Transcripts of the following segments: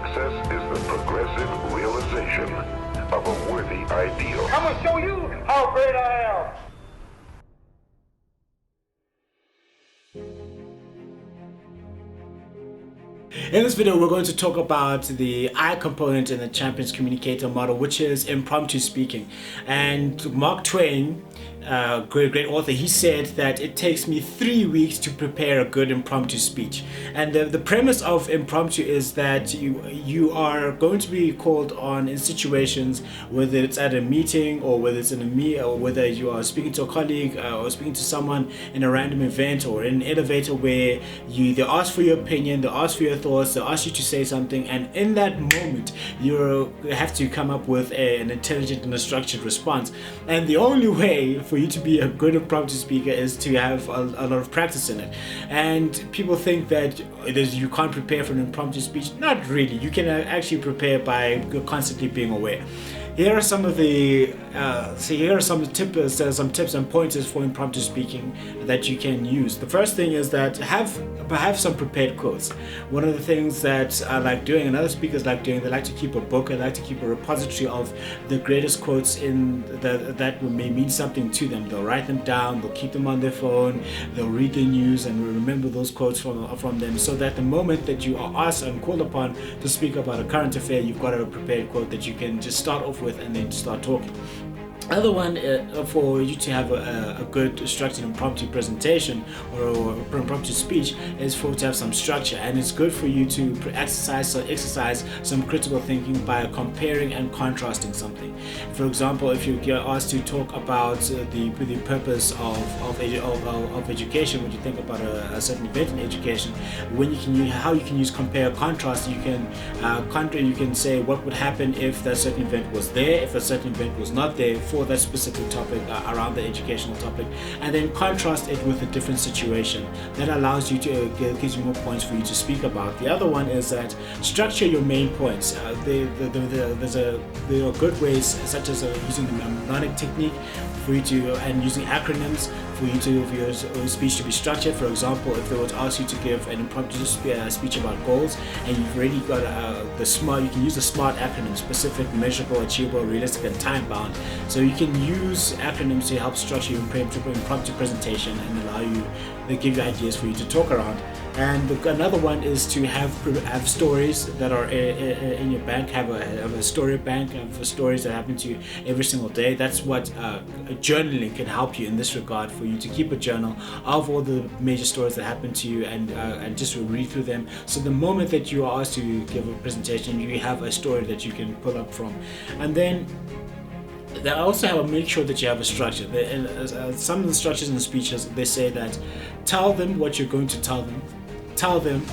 Success is the progressive realization of a worthy ideal. I'm going to show you how great I am. In this video, we're going to talk about the I component in the Champions Communicator model, which is impromptu speaking. And Mark Twain, great author, he said that it takes me 3 weeks to prepare a good impromptu speech. And the premise of impromptu is that you are going to be called on in situations, whether it's at a meeting or whether it's in a meet, or whether you are speaking to a colleague or speaking to someone in a random event or in an elevator, where they ask for your opinion, they ask for your thoughts, they ask you to say something, and in that moment you have to come up with an intelligent and a structured response. And the only way for you to be a good impromptu speaker is to have a lot of practice in it. And people think that you can't prepare for an impromptu speech. Not really. You can actually prepare by constantly being aware. Here are some of the some tips and pointers for impromptu speaking that you can use. The first thing is that have some prepared quotes. One of the things that I like doing, and other speakers like doing, they like to keep a book. They like to keep a repository of the greatest quotes that may mean something to them. They'll write them down. They'll keep them on their phone. They'll read the news and remember those quotes from them, so that the moment that you are asked and called upon to speak about a current affair, you've got a prepared quote that you can just start off with and then start talking. Other one for you to have a good structured impromptu presentation or impromptu speech is to have some structure, and it's good for you to exercise some critical thinking by comparing and contrasting something. For example, if you get asked to talk about the purpose of education, when you think about a certain event in education, how you can use compare contrast, you can say what would happen if that certain event was there, if a certain event was not there for that specific topic, around the educational topic, and then contrast it with a different situation. That allows you gives you more points for you to speak about. The other one is that structure your main points. There are good ways, such as using the mnemonic technique for you to, and using acronyms for your speech to be structured. For example, if they were to ask you to give an impromptu speech about goals, and you've already got you can use the SMART acronym: specific, measurable, achievable, realistic, and time bound. So you can use acronyms to help structure your impromptu presentation and they give you ideas for you to talk around. And another one is to have stories that are in your bank. Have a story bank of stories that happen to you every single day. That's what journaling can help you in this regard, for you to keep a journal of all the major stories that happen to you and just read through them. So the moment that you are asked to give a presentation, you have a story that you can pull up from. And then they also make sure that you have a structure. Some of the structures in the speeches, they say that tell them what you're going to tell them,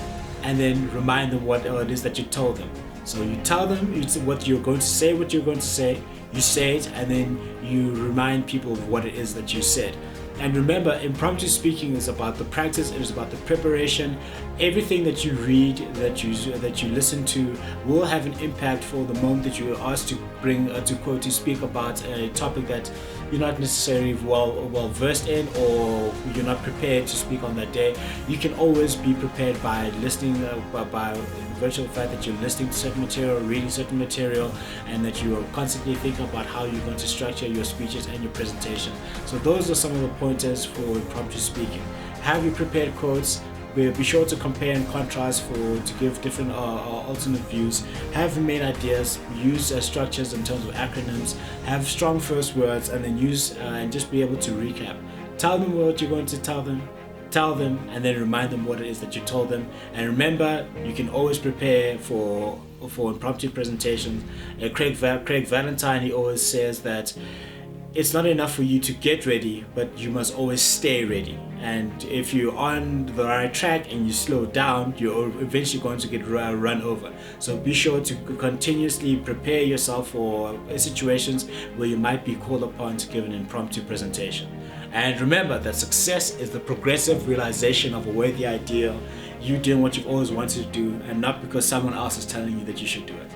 and then remind them what it is that you told them. So you tell them what you're going to say, you say it, and then you remind people of what it is that you said. And remember, impromptu speaking is about the practice, it is about the preparation. Everything that you read, that you listen to, will have an impact for the moment that you are asked to speak about a topic that you're not necessarily well versed in, or you're not prepared to speak on that day. You can always be prepared by listening, by virtue of the fact that you're listening to certain material, reading certain material, and that you are constantly thinking about how you're going to structure your speeches and your presentation. So those are some of the pointers for impromptu speaking. Have your prepared quotes. Be sure to compare and contrast to give different alternate views. Have main ideas. Use structures in terms of acronyms. Have strong first words, and then use and just be able to recap. Tell them what you're going to tell them, and then remind them what it is that you told them. And remember, you can always prepare for impromptu presentations. Craig Valentine, he always says that it's not enough for you to get ready, but you must always stay ready. And if you're on the right track and you slow down, you're eventually going to get run over. So be sure to continuously prepare yourself for situations where you might be called upon to give an impromptu presentation. And remember that success is the progressive realization of a worthy ideal, you doing what you've always wanted to do, and not because someone else is telling you that you should do it.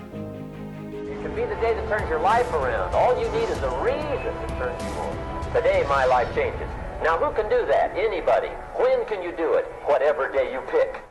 It can be the day that turns your life around. All you need is a reason to turn you on. Today my life changes. Now who can do that? Anybody. When can you do it? Whatever day you pick.